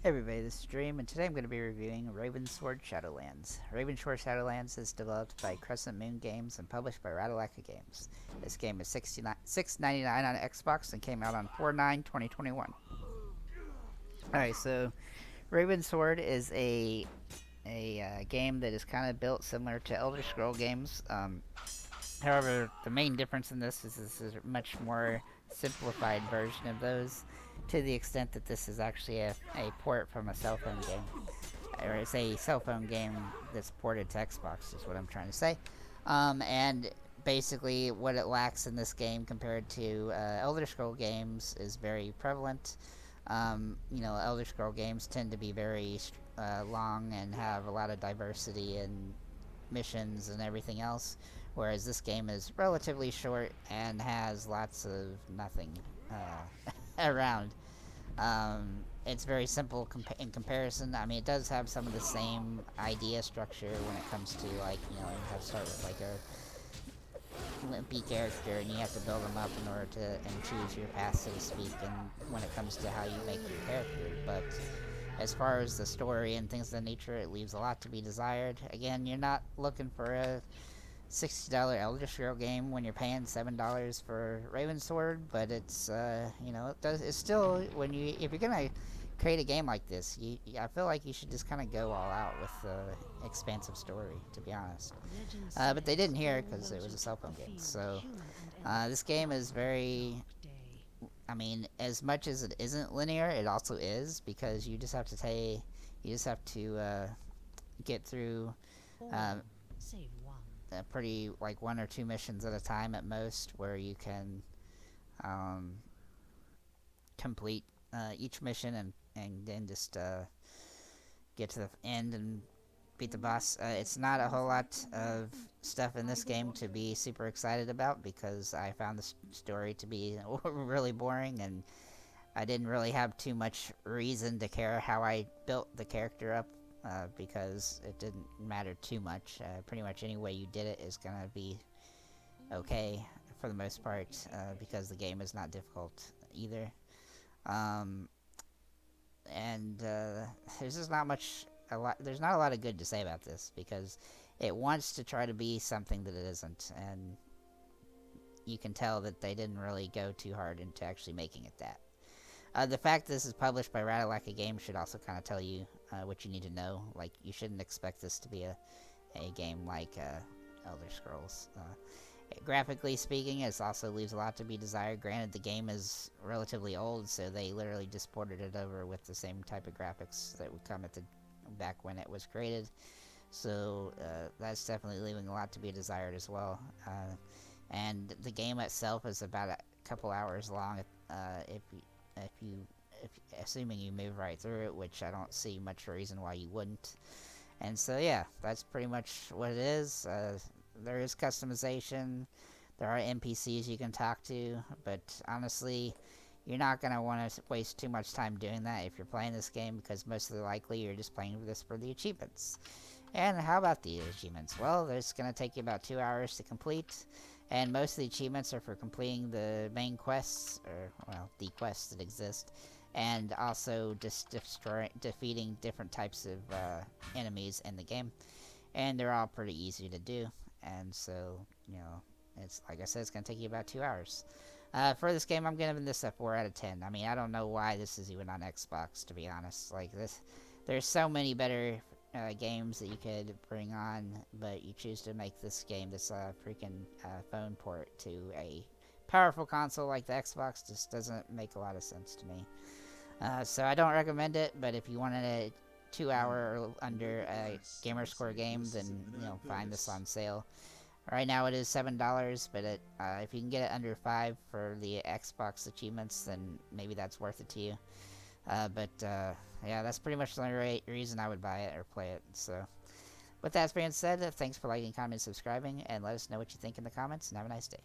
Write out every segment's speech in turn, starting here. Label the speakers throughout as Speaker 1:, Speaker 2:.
Speaker 1: Hey everybody, this is Dream, and today I'm going to be reviewing Ravensword Shadowlands. Ravensword Shadowlands is developed by Crescent Moon Games and published by Radalaka Games. This game is $6.99 on Xbox and came out on 4/9/2021. Alright, so Ravensword is a game that is kind of built similar to Elder Scroll games. However, the main difference in this is a much more simplified version of those, to the extent that this is actually a port from a cell phone game. Or it's a cell phone game that's ported to Xbox, is what I'm trying to say. And basically, what it lacks in this game compared to Elder Scroll games is very prevalent. Elder Scroll games tend to be very long and have a lot of diversity in missions and everything else, whereas this game is relatively short and has lots of nothing around. It's very simple in comparison. I mean, it does have some of the same idea structure when it comes to, like, you have to start with like a wimpy character and you have to build them up in order to and choose your path, so to speak, and when it comes to how you make your character. But as far as the story and things of that nature, it leaves a lot to be desired. Again, you're not looking for a $60 Elder Scroll game when you're paying $7 for Ravensword, but it's it's still, if you're gonna create a game like this, I feel like you should just kind of go all out with the expansive story, to be honest. But they didn't here because it was a cell phone game. So this game is very, I mean, as much as it isn't linear, it also is, because you just have to get through pretty, like, one or two missions at a time at most, where you can complete each mission and then just get to the end and beat the boss. It's not a whole lot of stuff in this game to be super excited about, because I found the story to be really boring, and I didn't really have too much reason to care how I built the character up, because it didn't matter too much. Pretty much any way you did it is going to be okay for the most part, because the game is not difficult either. And there's just not much there's not a lot of good to say about this, because it wants to try to be something that it isn't, and you can tell that they didn't really go too hard into actually making it that. The fact this is published by Radalaka Games should also kind of tell you what you need to know. Like, you shouldn't expect this to be a game like Elder Scrolls. Graphically speaking, it also leaves a lot to be desired. Granted, the game is relatively old, so they literally just ported it over with the same type of graphics that would come back when it was created. So that's definitely leaving a lot to be desired as well. And the game itself is about a couple hours long, assuming you move right through it, which I don't see much reason why you wouldn't. And so, yeah, that's pretty much what it is. There is customization. There are NPCs you can talk to, but honestly, you're not going to want to waste too much time doing that if you're playing this game, because most of the likely you're just playing this for the achievements. And how about the achievements? Well, it's going to take you about 2 hours to complete, and most of the achievements are for completing the main quests, or, well, the quests that exist, and also just defeating different types of enemies in the game. And they're all pretty easy to do, and so, it's, like I said, it's going to take you about 2 hours. For this game, I'm giving this a 4 out of 10. I mean, I don't know why this is even on Xbox, to be honest. Like, there's so many better games that you could bring on, but you choose to make this game this freaking phone port to a powerful console like the Xbox. Just doesn't make a lot of sense to me. So I don't recommend it, but if you wanted a 2 hour or under gamer score game, then find this on sale. Right now it is $7, but if you can get it under 5 for the Xbox achievements, then maybe that's worth it to you. Yeah, that's pretty much the only reason I would buy it or play it. So, with that being said, thanks for liking, commenting, subscribing, and let us know what you think in the comments, and have a nice day.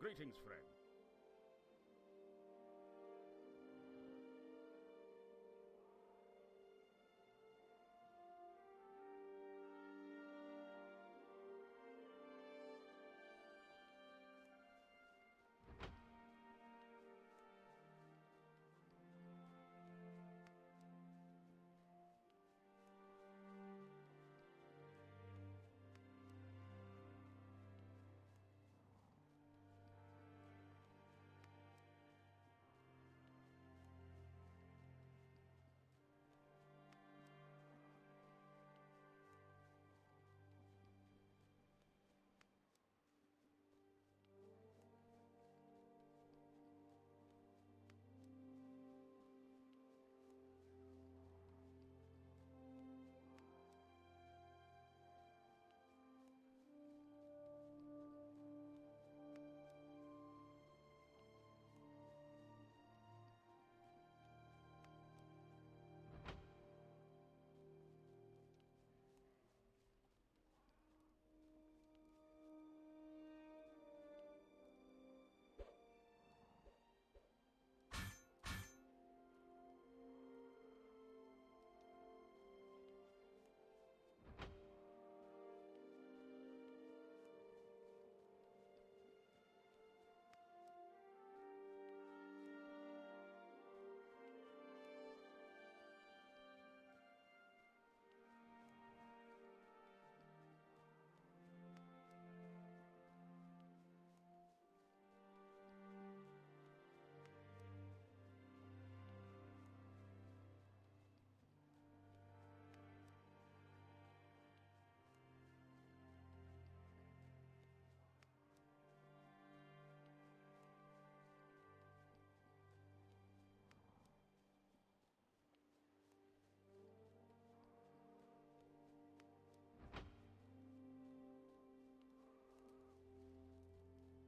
Speaker 2: Greetings, friend.